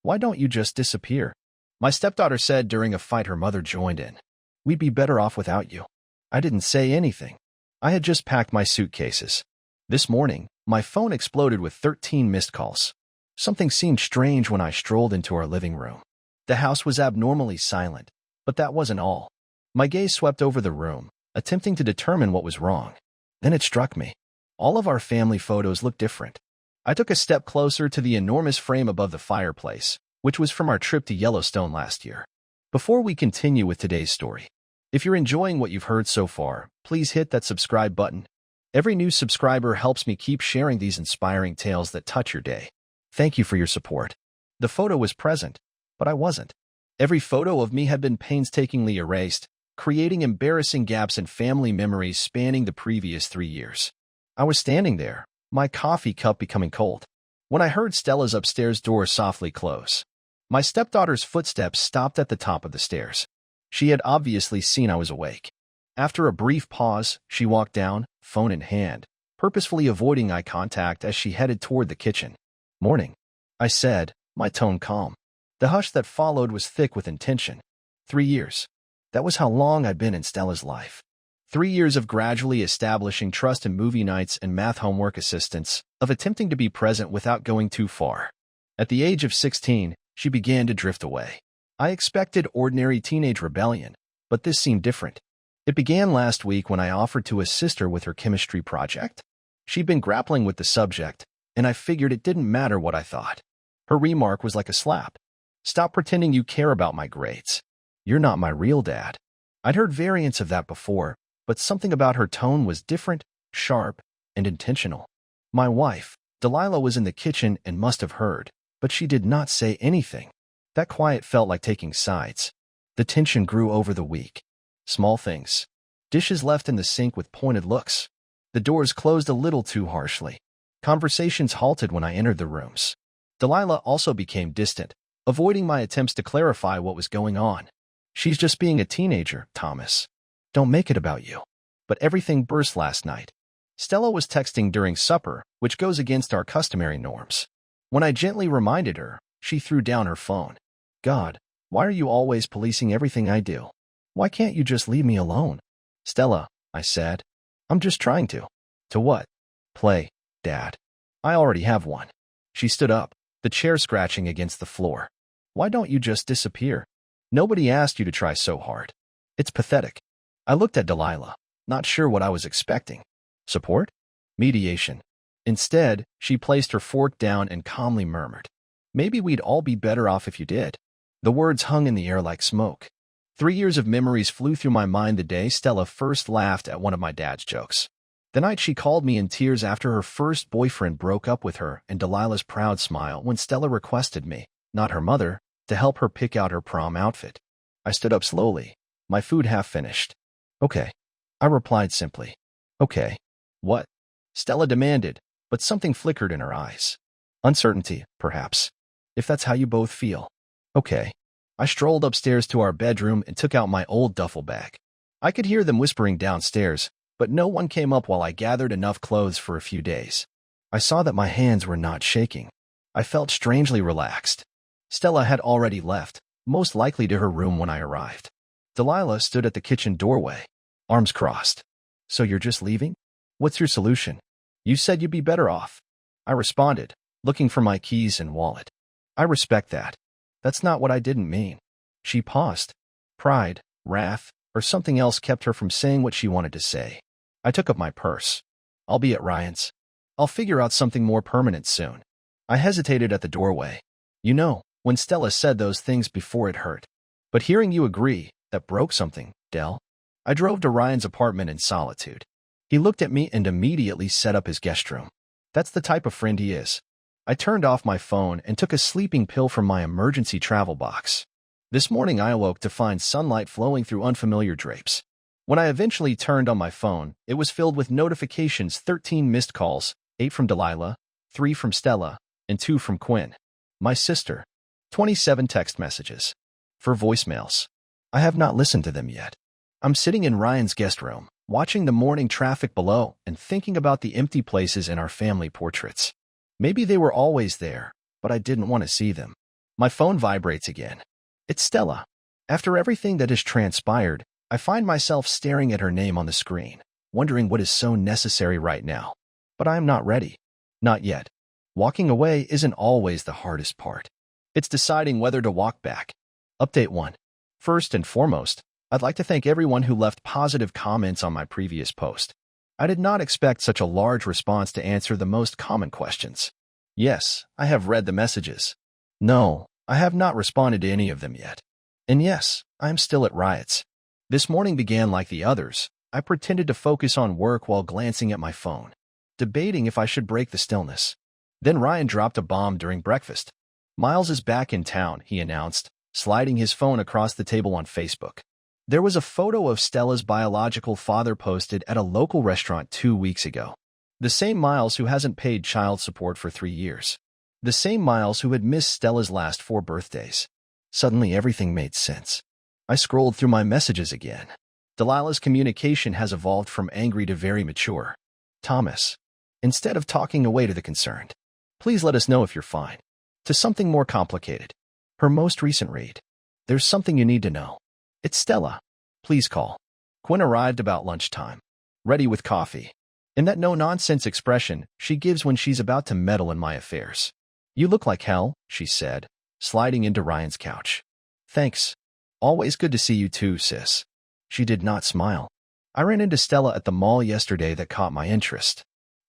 Why don't you just disappear? My stepdaughter said during a fight her mother joined in. We'd be better off without you. I didn't say anything. I had just packed my suitcases. This morning, my phone exploded with 13 missed calls. Something seemed strange when I strolled into our living room. The house was abnormally silent, but that wasn't all. My gaze swept over the room, attempting to determine what was wrong. Then it struck me. All of our family photos looked different. I took a step closer to the enormous frame above the fireplace, which was from our trip to Yellowstone last year. Before we continue with today's story, if you're enjoying what you've heard so far, please hit that subscribe button. Every new subscriber helps me keep sharing these inspiring tales that touch your day. Thank you for your support. The photo was present, but I wasn't. Every photo of me had been painstakingly erased, creating embarrassing gaps in family memories spanning the previous 3 years. I was standing there, my coffee cup becoming cold, when I heard Stella's upstairs door softly close. My stepdaughter's footsteps stopped at the top of the stairs. She had obviously seen I was awake. After a brief pause, she walked down, phone in hand, purposefully avoiding eye contact as she headed toward the kitchen. "Morning," I said, my tone calm. The hush that followed was thick with intention. 3 years. That was how long I'd been in Stella's life. 3 years of gradually establishing trust in movie nights and math homework assistance, of attempting to be present without going too far. At the age of 16, she began to drift away. I expected ordinary teenage rebellion, but this seemed different. It began last week when I offered to assist her with her chemistry project. She'd been grappling with the subject, and I figured it didn't matter what I thought. Her remark was like a slap. "Stop pretending you care about my grades. You're not my real dad." I'd heard variants of that before, but something about her tone was different, sharp, and intentional. My wife, Delilah, was in the kitchen and must have heard, but she did not say anything. That quiet felt like taking sides. The tension grew over the week. Small things. Dishes left in the sink with pointed looks. The doors closed a little too harshly. Conversations halted when I entered the rooms. Delilah also became distant, avoiding my attempts to clarify what was going on. "She's just being a teenager, Thomas. Don't make it about you." But everything burst last night. Stella was texting during supper, which goes against our customary norms. When I gently reminded her, she threw down her phone. "God, why are you always policing everything I do? Why can't you just leave me alone?" "Stella," I said, "I'm just trying to." "To what?" "Play, Dad. I already have one." She stood up, the chair scratching against the floor. "Why don't you just disappear? Nobody asked you to try so hard. It's pathetic." I looked at Delilah, not sure what I was expecting. Support? Mediation. Instead, she placed her fork down and calmly murmured, "Maybe we'd all be better off if you did." The words hung in the air like smoke. 3 years of memories flew through my mind the day Stella first laughed at one of my dad's jokes. The night she called me in tears after her first boyfriend broke up with her, and Delilah's proud smile when Stella requested me, not her mother, to help her pick out her prom outfit. I stood up slowly, my food half finished. "Okay," I replied simply. "Okay. What?" Stella demanded, but something flickered in her eyes. "Uncertainty, perhaps. If that's how you both feel." "Okay." I strolled upstairs to our bedroom and took out my old duffel bag. I could hear them whispering downstairs, but no one came up while I gathered enough clothes for a few days. I saw that my hands were not shaking. I felt strangely relaxed. Stella had already left, most likely to her room when I arrived. Delilah stood at the kitchen doorway, arms crossed. "So you're just leaving? What's your solution? You said you'd be better off." I responded, looking for my keys and wallet. "I respect that. That's not what I didn't mean." She paused. Pride, wrath, or something else kept her from saying what she wanted to say. I took up my purse. "I'll be at Ryan's. I'll figure out something more permanent soon." I hesitated at the doorway. You know, when Stella said those things before it hurt. But hearing you agree, that broke something, Del. I drove to Ryan's apartment in solitude. He looked at me and immediately set up his guest room. That's the type of friend he is. I turned off my phone and took a sleeping pill from my emergency travel box. This morning I awoke to find sunlight flowing through unfamiliar drapes. When I eventually turned on my phone, it was filled with notifications: 13 missed calls, 8 from Delilah, 3 from Stella, and 2 from Quinn, my sister. 27 text messages. 4 voicemails. I have not listened to them yet. I'm sitting in Ryan's guest room, watching the morning traffic below and thinking about the empty places in our family portraits. Maybe they were always there, but I didn't want to see them. My phone vibrates again. It's Stella. After everything that has transpired, I find myself staring at her name on the screen, wondering what is so necessary right now. But I am not ready. Not yet. Walking away isn't always the hardest part. It's deciding whether to walk back. Update 1. First and foremost, I'd like to thank everyone who left positive comments on my previous post. I did not expect such a large response to answer the most common questions. Yes, I have read the messages. No, I have not responded to any of them yet. And yes, I am still at riots. This morning began like the others. I pretended to focus on work while glancing at my phone, debating if I should break the stillness. Then Ryan dropped a bomb during breakfast. Miles is back in town, he announced, sliding his phone across the table on Facebook. There was a photo of Stella's biological father posted at a local restaurant 2 weeks ago. The same Miles who hasn't paid child support for 3 years. The same Miles who had missed Stella's last 4 birthdays. Suddenly everything made sense. I scrolled through my messages again. Delilah's communication has evolved from angry to very mature. Thomas. Instead of talking away to the concerned, please let us know if you're fine. To something more complicated. Her most recent read. There's something you need to know. It's Stella. Please call. Quinn arrived about lunchtime, ready with coffee. In that no-nonsense expression she gives when she's about to meddle in my affairs. You look like hell, she said, sliding into Ryan's couch. Thanks. Always good to see you too, sis. She did not smile. I ran into Stella at the mall yesterday that caught my interest.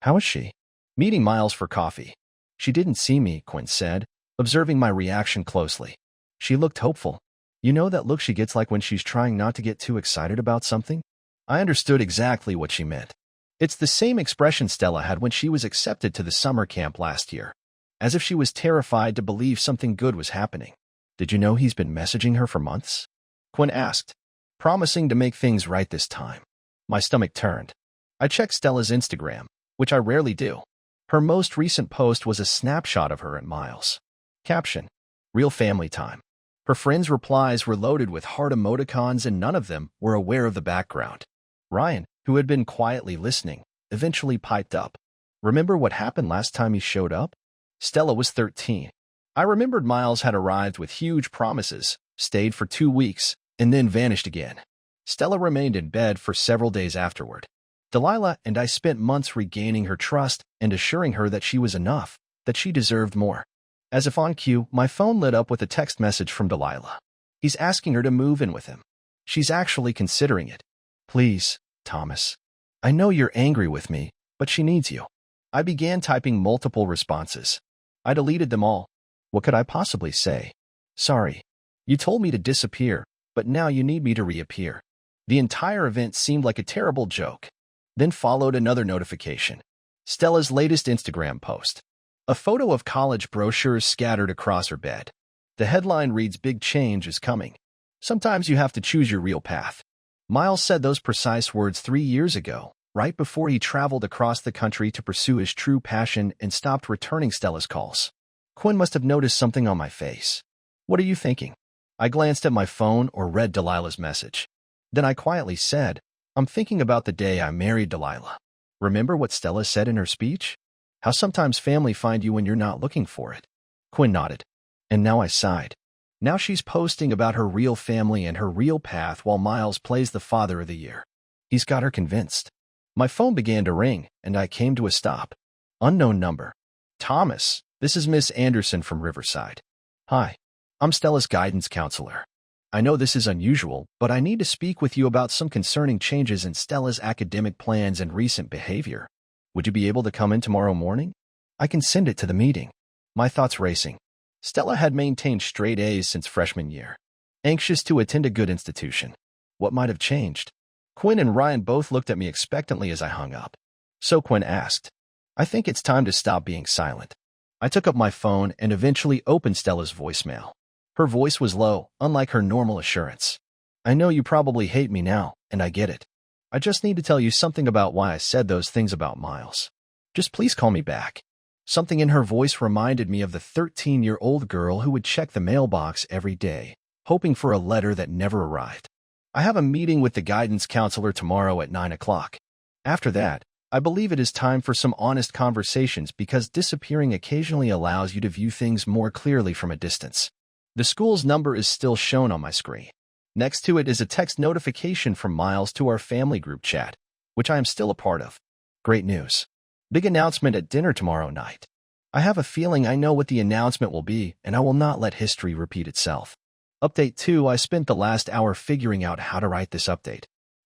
How is she? Meeting Miles for coffee. She didn't see me, Quinn said, observing my reaction closely. She looked hopeful. You know that look she gets like when she's trying not to get too excited about something? I understood exactly what she meant. It's the same expression Stella had when she was accepted to the summer camp last year, as if she was terrified to believe something good was happening. Did you know he's been messaging her for months? Quinn asked, promising to make things right this time. My stomach turned. I checked Stella's Instagram, which I rarely do. Her most recent post was a snapshot of her and Miles. Caption: real family time. Her friends' replies were loaded with heart emoticons and none of them were aware of the background. Ryan, who had been quietly listening, eventually piped up. Remember what happened last time he showed up? Stella was 13. I remembered Miles had arrived with huge promises, stayed for 2 weeks, and then vanished again. Stella remained in bed for several days afterward. Delilah and I spent months regaining her trust and assuring her that she was enough, that she deserved more. As if on cue, my phone lit up with a text message from Delilah. He's asking her to move in with him. She's actually considering it. Please, Thomas. I know you're angry with me, but she needs you. I began typing multiple responses. I deleted them all. What could I possibly say? Sorry. You told me to disappear, but now you need me to reappear. The entire event seemed like a terrible joke. Then followed another notification. Stella's latest Instagram post. A photo of college brochures scattered across her bed. The headline reads, "Big change is coming. Sometimes you have to choose your real path." Miles said those precise words 3 years ago, right before he traveled across the country to pursue his true passion and stopped returning Stella's calls. Quinn must have noticed something on my face. What are you thinking? I glanced at my phone or read Delilah's message. Then I quietly said, I'm thinking about the day I married Delilah. Remember what Stella said in her speech? How sometimes family find you when you're not looking for it. Quinn nodded. And now I sighed. Now she's posting about her real family and her real path while Miles plays the father of the year. He's got her convinced. My phone began to ring, and I came to a stop. Unknown number. Thomas, this is Miss Anderson from Riverside. Hi. I'm Stella's guidance counselor. I know this is unusual, but I need to speak with you about some concerning changes in Stella's academic plans and recent behavior. Would you be able to come in tomorrow morning? I can send it to the meeting. My thoughts racing. Stella had maintained straight A's since freshman year. Anxious to attend a good institution. What might have changed? Quinn and Ryan both looked at me expectantly as I hung up. So Quinn asked, I think it's time to stop being silent. I took up my phone and eventually opened Stella's voicemail. Her voice was low, unlike her normal assurance. I know you probably hate me now, and I get it. I just need to tell you something about why I said those things about Miles. Just please call me back. Something in her voice reminded me of the 13-year-old girl who would check the mailbox every day, hoping for a letter that never arrived. I have a meeting with the guidance counselor tomorrow at 9 o'clock. After that, I believe it is time for some honest conversations because disappearing occasionally allows you to view things more clearly from a distance. The school's number is still shown on my screen. Next to it is a text notification from Miles to our family group chat, which I am still a part of. Great news. Big announcement at dinner tomorrow night. I have a feeling I know what the announcement will be, and I will not let history repeat itself. Update 2. I spent the last hour figuring out how to write this update.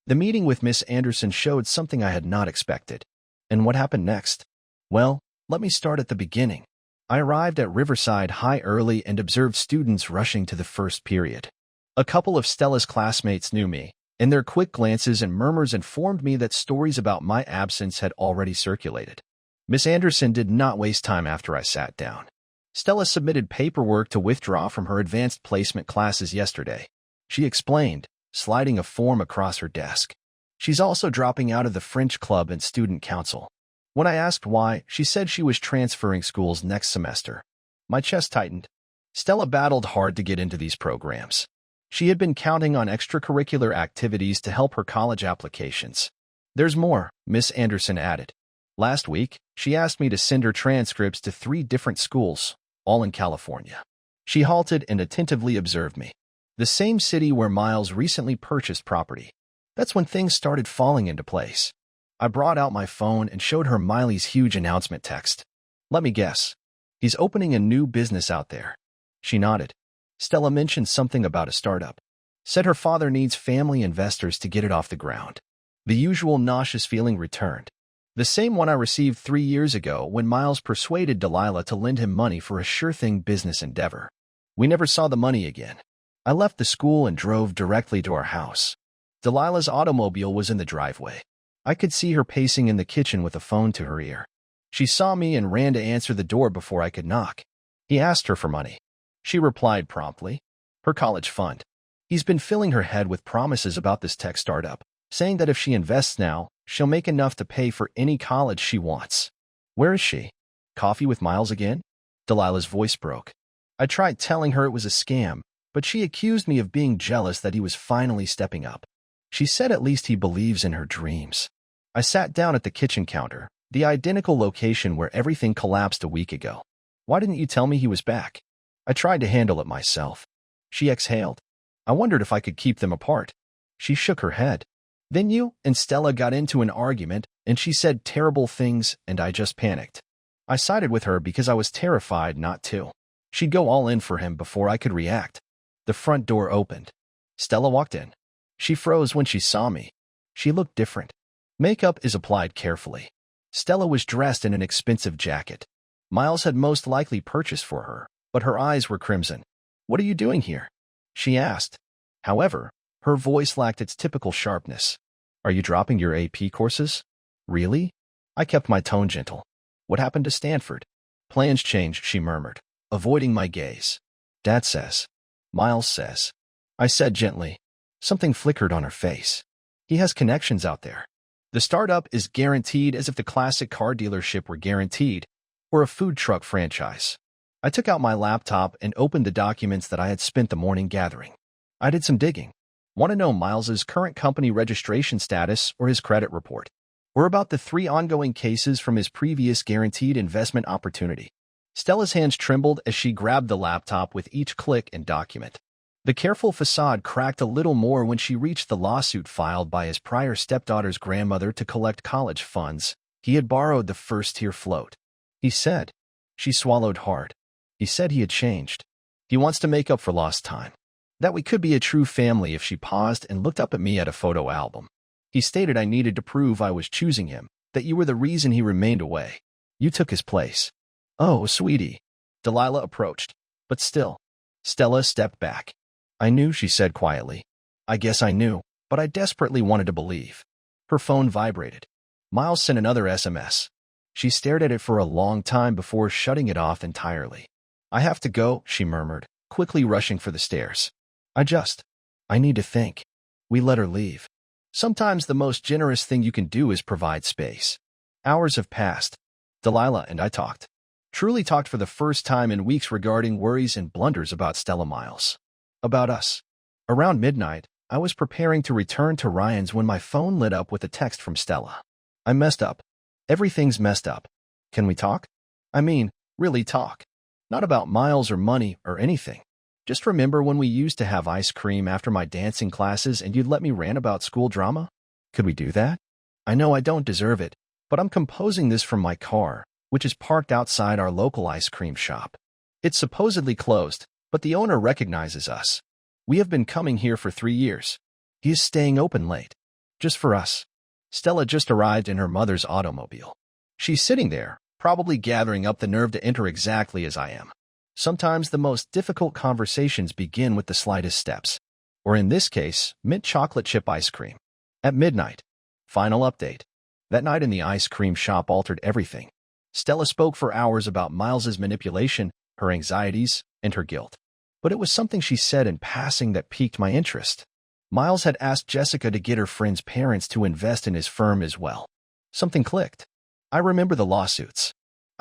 The meeting with Miss Anderson showed something I had not expected. And what happened next? Well, let me start at the beginning. I arrived at Riverside High early and observed students rushing to the first period. A couple of Stella's classmates knew me, and their quick glances and murmurs informed me that stories about my absence had already circulated. Miss Anderson did not waste time after I sat down. Stella submitted paperwork to withdraw from her advanced placement classes yesterday. She explained, sliding a form across her desk. She's also dropping out of the French club and student council. When I asked why, she said she was transferring schools next semester. My chest tightened. Stella battled hard to get into these programs. She had been counting on extracurricular activities to help her college applications. There's more, Miss Anderson added. Last week, she asked me to send her transcripts to 3 different schools, all in California. She halted and attentively observed me. The same city where Miles recently purchased property. That's when things started falling into place. I brought out my phone and showed her Miley's huge announcement text. Let me guess. He's opening a new business out there. She nodded. Stella mentioned something about a startup. Said her father needs family investors to get it off the ground. The usual nauseous feeling returned. The same one I received 3 years ago when Miles persuaded Delilah to lend him money for a sure-thing business endeavor. We never saw the money again. I left the school and drove directly to our house. Delilah's automobile was in the driveway. I could see her pacing in the kitchen with a phone to her ear. She saw me and ran to answer the door before I could knock. He asked her for money. She replied promptly. Her college fund. He's been filling her head with promises about this tech startup, saying that if she invests now, she'll make enough to pay for any college she wants. Where is she? Coffee with Miles again? Delilah's voice broke. I tried telling her it was a scam, but she accused me of being jealous that he was finally stepping up. She said at least he believes in her dreams. I sat down at the kitchen counter, the identical location where everything collapsed a week ago. Why didn't you tell me he was back? I tried to handle it myself. She exhaled. I wondered if I could keep them apart. She shook her head. Then you and Stella got into an argument, and she said terrible things, and I just panicked. I sided with her because I was terrified not to. She'd go all in for him before I could react. The front door opened. Stella walked in. She froze when she saw me. She looked different. Makeup is applied carefully. Stella was dressed in an expensive jacket. Miles had most likely purchased for her, but her eyes were crimson. What are you doing here? She asked. However, her voice lacked its typical sharpness. Are you dropping your AP courses? Really? I kept my tone gentle. What happened to Stanford? Plans changed, she murmured, avoiding my gaze. Dad says. Miles says. I said gently. Something flickered on her face. He has connections out there. The startup is guaranteed as if the classic car dealership were guaranteed, or a food truck franchise. I took out my laptop and opened the documents that I had spent the morning gathering. I did some digging. Want to know Miles's current company registration status or his credit report, or about the 3 ongoing cases from his previous guaranteed investment opportunity. Stella's hands trembled as she grabbed the laptop with each click and document. The careful facade cracked a little more when she reached the lawsuit filed by his prior stepdaughter's grandmother to collect college funds. He had borrowed the first-tier float. He said. She swallowed hard. He said he had changed. He wants to make up for lost time. That we could be a true family if she paused and looked up at me at a photo album. He stated I needed to prove I was choosing him, that you were the reason he remained away. You took his place. Oh, sweetie. Delilah approached. But still. Stella stepped back. I knew, she said quietly. I guess I knew, but I desperately wanted to believe. Her phone vibrated. Miles sent another SMS. She stared at it for a long time before shutting it off entirely. I have to go, she murmured, quickly rushing for the stairs. I need to think. We let her leave. Sometimes the most generous thing you can do is provide space. Hours have passed. Delilah and I talked. Truly talked for the first time in weeks regarding worries and blunders about Stella Miles. About us. Around midnight, I was preparing to return to Ryan's when my phone lit up with a text from Stella. I messed up. Everything's messed up. Can we talk? I mean, really talk. Not about Miles or money or anything. Just remember when we used to have ice cream after my dancing classes and you'd let me rant about school drama? Could we do that? I know I don't deserve it, but I'm composing this from my car, which is parked outside our local ice cream shop. It's supposedly closed, but the owner recognizes us. We have been coming here for 3 years. He is staying open late. Just for us. Stella just arrived in her mother's automobile. She's sitting there, probably gathering up the nerve to enter exactly as I am. Sometimes the most difficult conversations begin with the slightest steps. Or in this case, mint chocolate chip ice cream. At midnight. Final update. That night in the ice cream shop altered everything. Stella spoke for hours about Miles's manipulation, her anxieties, and her guilt. But it was something she said in passing that piqued my interest. Miles had asked Jessica to get her friend's parents to invest in his firm as well. Something clicked. I remember the lawsuits.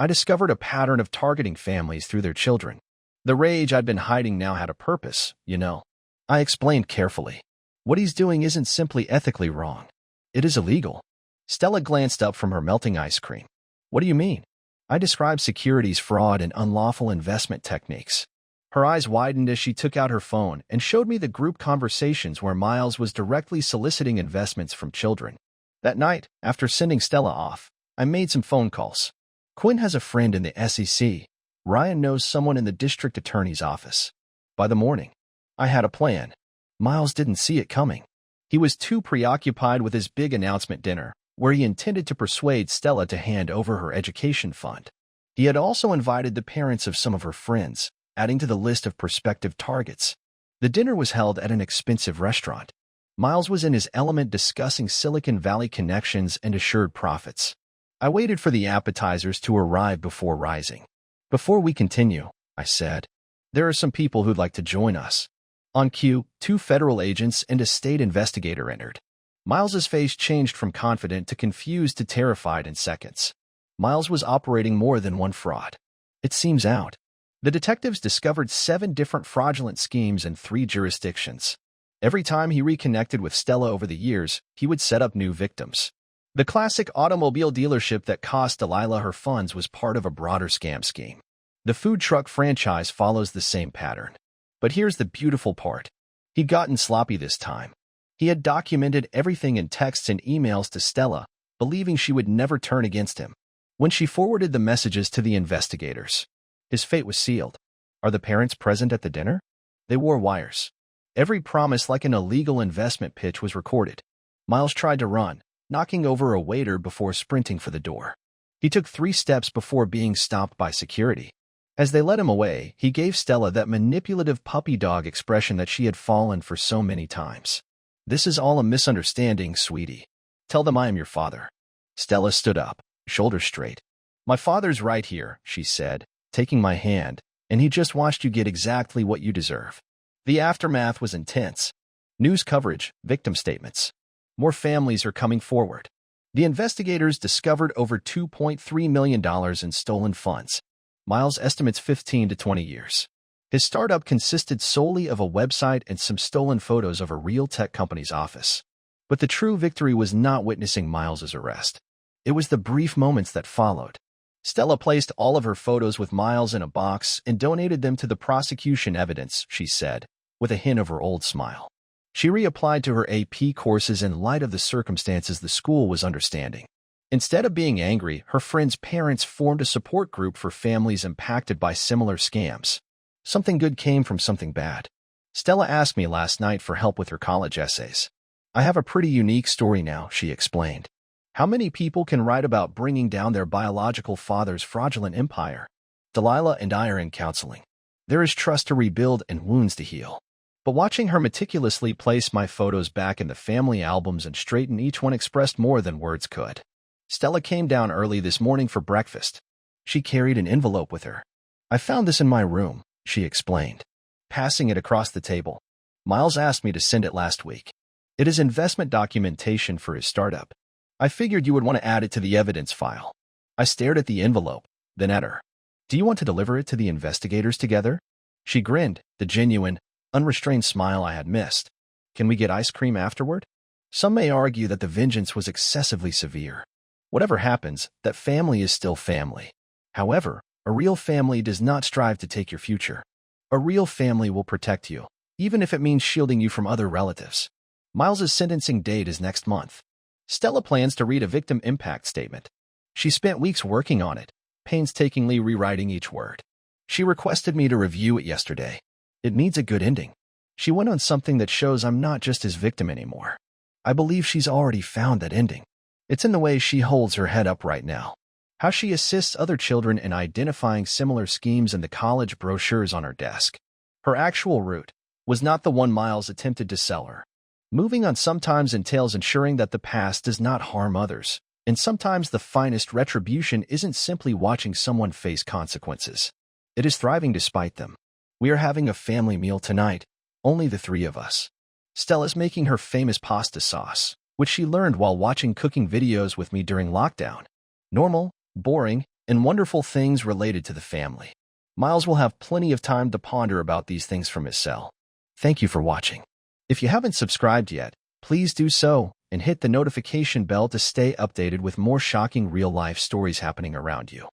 I discovered a pattern of targeting families through their children. The rage I'd been hiding now had a purpose, you know. I explained carefully. What he's doing isn't simply ethically wrong. It is illegal. Stella glanced up from her melting ice cream. What do you mean? I described securities fraud and unlawful investment techniques. Her eyes widened as she took out her phone and showed me the group conversations where Miles was directly soliciting investments from children. That night, after sending Stella off, I made some phone calls. Quinn has a friend in the SEC. Ryan knows someone in the district attorney's office. By the morning, I had a plan. Miles didn't see it coming. He was too preoccupied with his big announcement dinner, where he intended to persuade Stella to hand over her education fund. He had also invited the parents of some of her friends, adding to the list of prospective targets. The dinner was held at an expensive restaurant. Miles was in his element discussing Silicon Valley connections and assured profits. I waited for the appetizers to arrive before rising. Before we continue, I said, there are some people who'd like to join us. On cue, 2 federal agents and a state investigator entered. Miles's face changed from confident to confused to terrified in seconds. Miles was operating more than one fraud. It seems out. The detectives discovered 7 different fraudulent schemes in 3 jurisdictions. Every time he reconnected with Stella over the years, he would set up new victims. The classic automobile dealership that cost Delilah her funds was part of a broader scam scheme. The food truck franchise follows the same pattern. But here's the beautiful part. He'd gotten sloppy this time. He had documented everything in texts and emails to Stella, believing she would never turn against him. When she forwarded the messages to the investigators, his fate was sealed. Are the parents present at the dinner? They wore wires. Every promise like an illegal investment pitch was recorded. Miles tried to run, knocking over a waiter before sprinting for the door. He took 3 steps before being stopped by security. As they led him away, he gave Stella that manipulative puppy dog expression that she had fallen for so many times. This is all a misunderstanding, sweetie. Tell them I am your father. Stella stood up, shoulders straight. My father's right here, she said, taking my hand, and he just watched you get exactly what you deserve. The aftermath was intense. News coverage, victim statements. More families are coming forward. The investigators discovered over $2.3 million in stolen funds. Miles estimates 15 to 20 years. His startup consisted solely of a website and some stolen photos of a real tech company's office. But the true victory was not witnessing Miles's arrest. It was the brief moments that followed. Stella placed all of her photos with Miles in a box and donated them to the prosecution evidence, she said, with a hint of her old smile. She reapplied to her AP courses in light of the circumstances the school was understanding. Instead of being angry, her friend's parents formed a support group for families impacted by similar scams. Something good came from something bad. Stella asked me last night for help with her college essays. I have a pretty unique story now, she explained. How many people can write about bringing down their biological father's fraudulent empire? Delilah and I are in counseling. There is trust to rebuild and wounds to heal. But watching her meticulously place my photos back in the family albums and straighten each one expressed more than words could. Stella came down early this morning for breakfast. She carried an envelope with her. I found this in my room, she explained, passing it across the table. Miles asked me to send it last week. It is investment documentation for his startup. I figured you would want to add it to the evidence file. I stared at the envelope, then at her. Do you want to deliver it to the investigators together? She grinned, the genuine, unrestrained smile I had missed. Can we get ice cream afterward? Some may argue that the vengeance was excessively severe. Whatever happens, that family is still family. However, a real family does not strive to take your future. A real family will protect you, even if it means shielding you from other relatives. Miles's sentencing date is next month. Stella plans to read a victim impact statement. She spent weeks working on it, painstakingly rewriting each word. She requested me to review it yesterday. It needs a good ending. She went on something that shows I'm not just his victim anymore. I believe she's already found that ending. It's in the way she holds her head up right now. How she assists other children in identifying similar schemes in the college brochures on her desk. Her actual route was not the one Miles attempted to sell her. Moving on sometimes entails ensuring that the past does not harm others, and sometimes the finest retribution isn't simply watching someone face consequences. It is thriving despite them. We are having a family meal tonight, only the three of us. Stella's making her famous pasta sauce, which she learned while watching cooking videos with me during lockdown. Normal, boring, and wonderful things related to the family. Miles will have plenty of time to ponder about these things from his cell. Thank you for watching. If you haven't subscribed yet, please do so and hit the notification bell to stay updated with more shocking real-life stories happening around you.